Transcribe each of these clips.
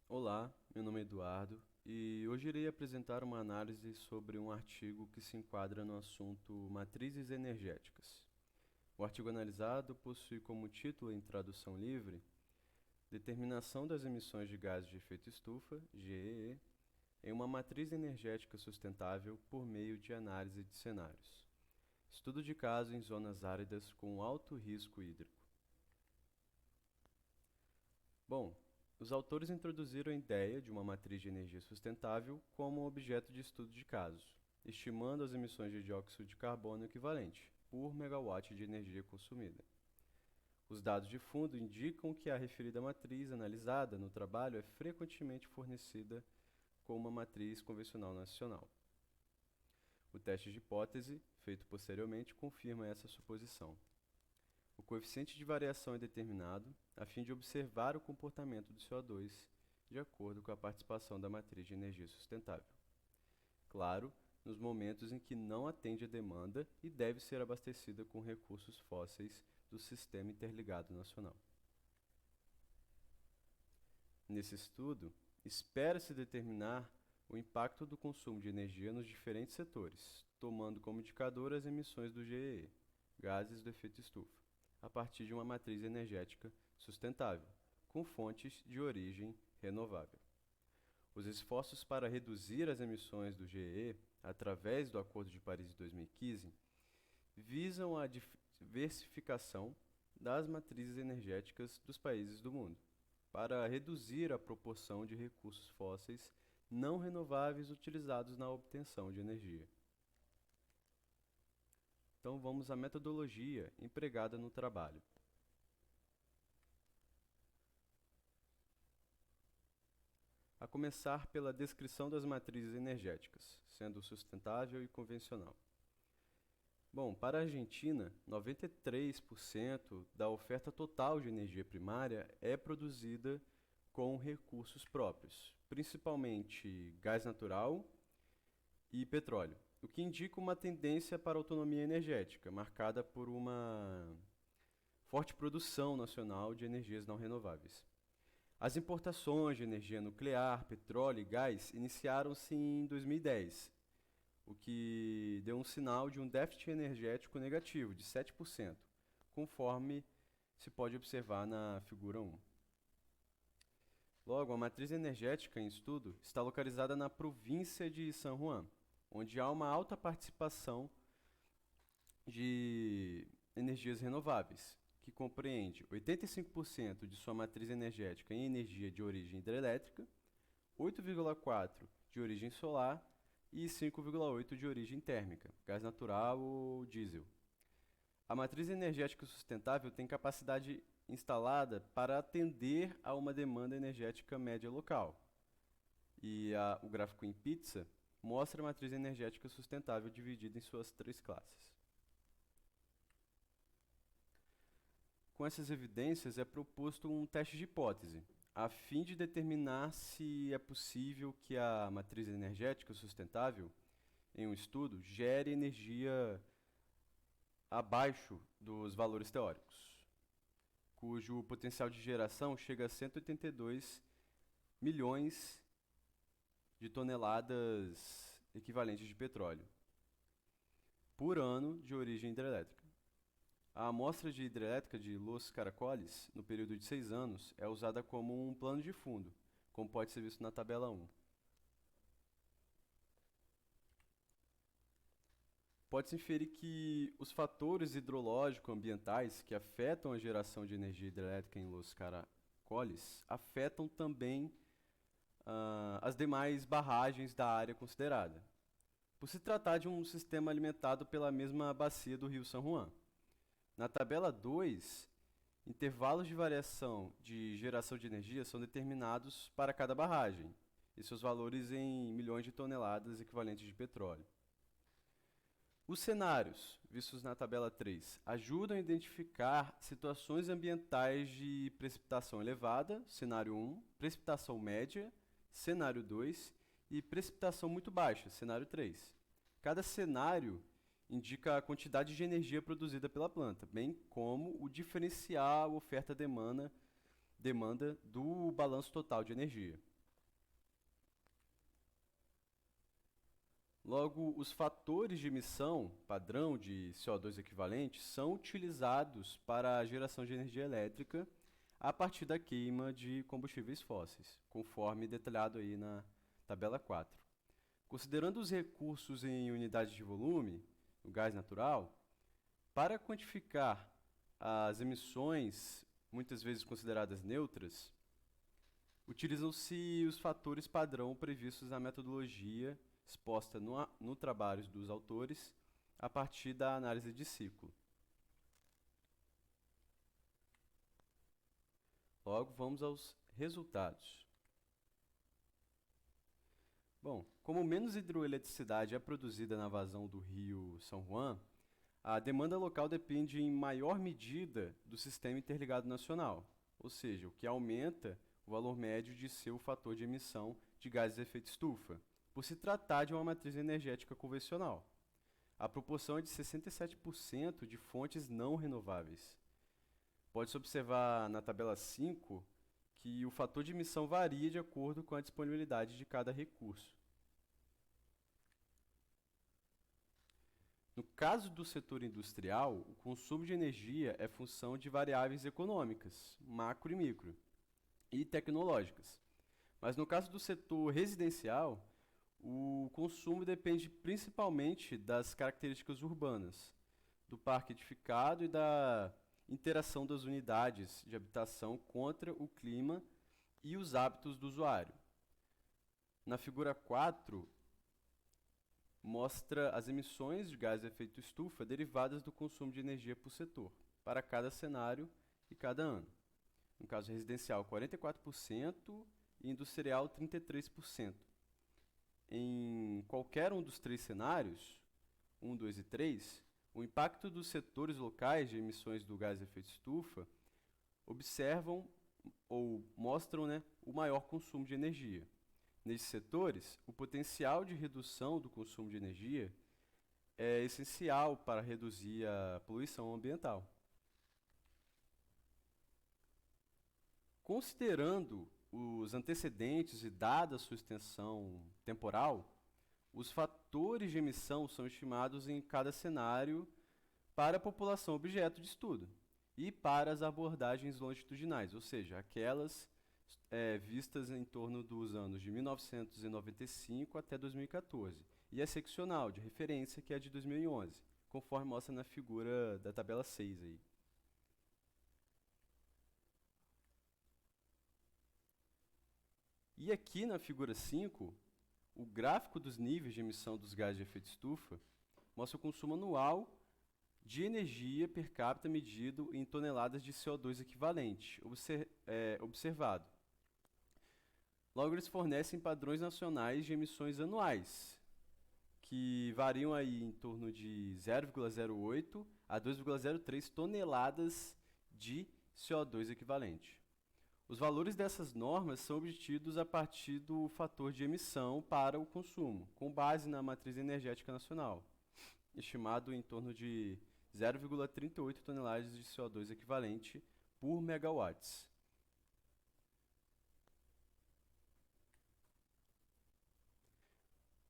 Olá, meu nome é Eduardo e hoje irei apresentar uma análise sobre um artigo que se enquadra no assunto matrizes energéticas. O artigo analisado possui como título em tradução livre Determinação das emissões de gases de efeito estufa, GEE, em uma matriz energética sustentável por meio de análise de cenários. Estudo de caso em zonas áridas com alto risco hídrico. Bom, os autores introduziram a ideia de uma matriz de energia sustentável como objeto de estudo de caso, estimando as emissões de dióxido de carbono equivalente por megawatt de energia consumida. Os dados de fundo indicam que a referida matriz analisada no trabalho é frequentemente fornecida com uma matriz convencional nacional. O teste de hipótese, feito posteriormente, confirma essa suposição. O coeficiente de variação é determinado a fim de observar o comportamento do CO2 de acordo com a participação da matriz de energia sustentável. Claro, nos momentos em que não atende a demanda e deve ser abastecida com recursos fósseis do Sistema Interligado Nacional. Nesse estudo, espera-se determinar o impacto do consumo de energia nos diferentes setores, tomando como indicador as emissões do GEE, gases do efeito estufa, a partir de uma matriz energética sustentável, com fontes de origem renovável. Os esforços para reduzir as emissões do GEE, através do Acordo de Paris de 2015, visam a diversificação das matrizes energéticas dos países do mundo, para reduzir a proporção de recursos fósseis não renováveis utilizados na obtenção de energia. Então vamos à metodologia empregada no trabalho. A começar pela descrição das matrizes energéticas, sendo sustentável e convencional. Bom, para a Argentina, 93% da oferta total de energia primária é produzida com recursos próprios, principalmente gás natural e petróleo, o que indica uma tendência para a autonomia energética, marcada por uma forte produção nacional de energias não renováveis. As importações de energia nuclear, petróleo e gás iniciaram-se em 2010, o que deu um sinal de um déficit energético negativo de 7%, conforme se pode observar na figura 1. Logo, a matriz energética em estudo está localizada na província de San Juan, onde há uma alta participação de energias renováveis, que compreende 85% de sua matriz energética em energia de origem hidrelétrica, 8,4% de origem solar e 5,8% de origem térmica, gás natural ou diesel. A matriz energética sustentável tem capacidade instalada para atender a uma demanda energética média local. E o gráfico em pizza mostra a matriz energética sustentável dividida em suas três classes. Com essas evidências, é proposto um teste de hipótese, a fim de determinar se é possível que a matriz energética sustentável, em um estudo, gere energia abaixo dos valores teóricos, cujo potencial de geração chega a 182 milhões de toneladas equivalentes de petróleo por ano de origem hidrelétrica. A amostra de hidrelétrica de Los Caracoles, no período de 6 anos, é usada como um plano de fundo, como pode ser visto na tabela 1. Pode-se inferir que os fatores hidrológico-ambientais que afetam a geração de energia hidrelétrica em Los Caracoles afetam também as demais barragens da área considerada, por se tratar de um sistema alimentado pela mesma bacia do rio São Juan. Na tabela 2, intervalos de variação de geração de energia são determinados para cada barragem, e seus valores em milhões de toneladas equivalentes de petróleo. Os cenários, vistos na tabela 3, ajudam a identificar situações ambientais de precipitação elevada, cenário 1, precipitação média, cenário 2, e precipitação muito baixa, cenário 3. Cada cenário indica a quantidade de energia produzida pela planta, bem como o diferencial oferta-demanda do balanço total de energia. Logo, os fatores de emissão padrão de CO2 equivalente são utilizados para a geração de energia elétrica a partir da queima de combustíveis fósseis, conforme detalhado aí na tabela 4. Considerando os recursos em unidades de volume, o gás natural, para quantificar as emissões, muitas vezes consideradas neutras, utilizam-se os fatores padrão previstos na metodologia exposta no trabalho dos autores a partir da análise de ciclo. Logo, vamos aos resultados. Bom, como menos hidroeletricidade é produzida na vazão do rio São Juan, a demanda local depende em maior medida do sistema interligado nacional, ou seja, o que aumenta o valor médio de seu fator de emissão de gases de efeito estufa, por se tratar de uma matriz energética convencional. A proporção é de 67% de fontes não renováveis. Pode-se observar na tabela 5 que o fator de emissão varia de acordo com a disponibilidade de cada recurso. No caso do setor industrial, o consumo de energia é função de variáveis econômicas, macro e micro, e tecnológicas. Mas no caso do setor residencial, o consumo depende principalmente das características urbanas, do parque edificado e da interação das unidades de habitação contra o clima e os hábitos do usuário. Na figura 4, mostra as emissões de gás de efeito estufa derivadas do consumo de energia por setor, para cada cenário e cada ano. No caso residencial, 44% e industrial, 33%. Em qualquer um dos três cenários, 1, 2 e 3, o impacto dos setores locais de emissões do gás de efeito estufa observam ou mostram, o maior consumo de energia. Nesses setores, o potencial de redução do consumo de energia é essencial para reduzir a poluição ambiental. Considerando os antecedentes e dada a sua extensão temporal, os fatores de emissão são estimados em cada cenário para a população objeto de estudo e para as abordagens longitudinais, ou seja, aquelas vistas em torno dos anos de 1995 até 2014, e a seccional de referência, que é a de 2011, conforme mostra na figura da tabela 6 aí. E aqui na figura 5, o gráfico dos níveis de emissão dos gases de efeito estufa mostra o consumo anual de energia per capita medido em toneladas de CO2 equivalente, observado. Logo, eles fornecem padrões nacionais de emissões anuais, que variam aí em torno de 0,08 a 2,03 toneladas de CO2 equivalente. Os valores dessas normas são obtidos a partir do fator de emissão para o consumo, com base na matriz energética nacional, estimado em torno de 0,38 toneladas de CO2 equivalente por megawatts.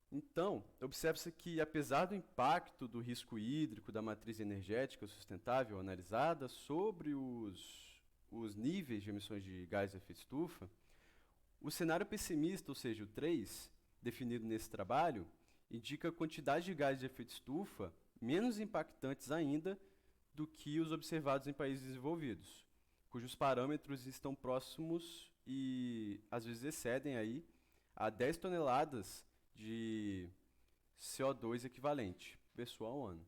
Então, observa-se que, apesar do impacto do risco hídrico da matriz energética sustentável analisada sobre os níveis de emissões de gás de efeito estufa, o cenário pessimista, ou seja, o 3, definido nesse trabalho, indica a quantidade de gás de efeito estufa menos impactantes ainda do que os observados em países desenvolvidos, cujos parâmetros estão próximos e, às vezes, excedem aí a 10 toneladas de CO2 equivalente, pessoa ao ano.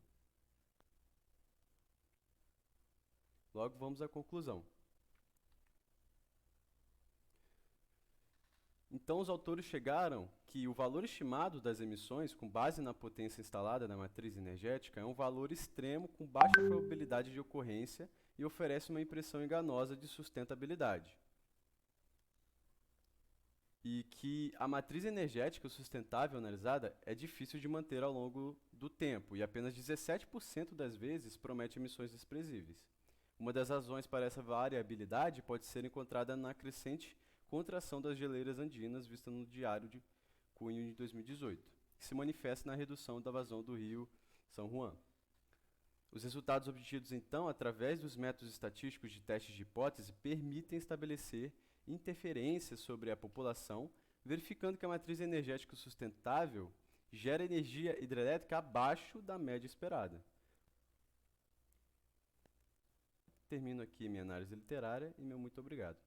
Logo, vamos à conclusão. Então, os autores chegaram que o valor estimado das emissões, com base na potência instalada na matriz energética, é um valor extremo com baixa probabilidade de ocorrência e oferece uma impressão enganosa de sustentabilidade. E que a matriz energética sustentável analisada é difícil de manter ao longo do tempo, e apenas 17% das vezes promete emissões desprezíveis. Uma das razões para essa variabilidade pode ser encontrada na crescente contração das geleiras andinas, vista no Diário de Cunho de 2018. que se manifesta na redução da vazão do rio São Juan. Os resultados obtidos, então, através dos métodos estatísticos de testes de hipótese, permitem estabelecer interferências sobre a população, verificando que a matriz energética sustentável gera energia hidrelétrica abaixo da média esperada. Termino aqui minha análise literária e meu muito obrigado.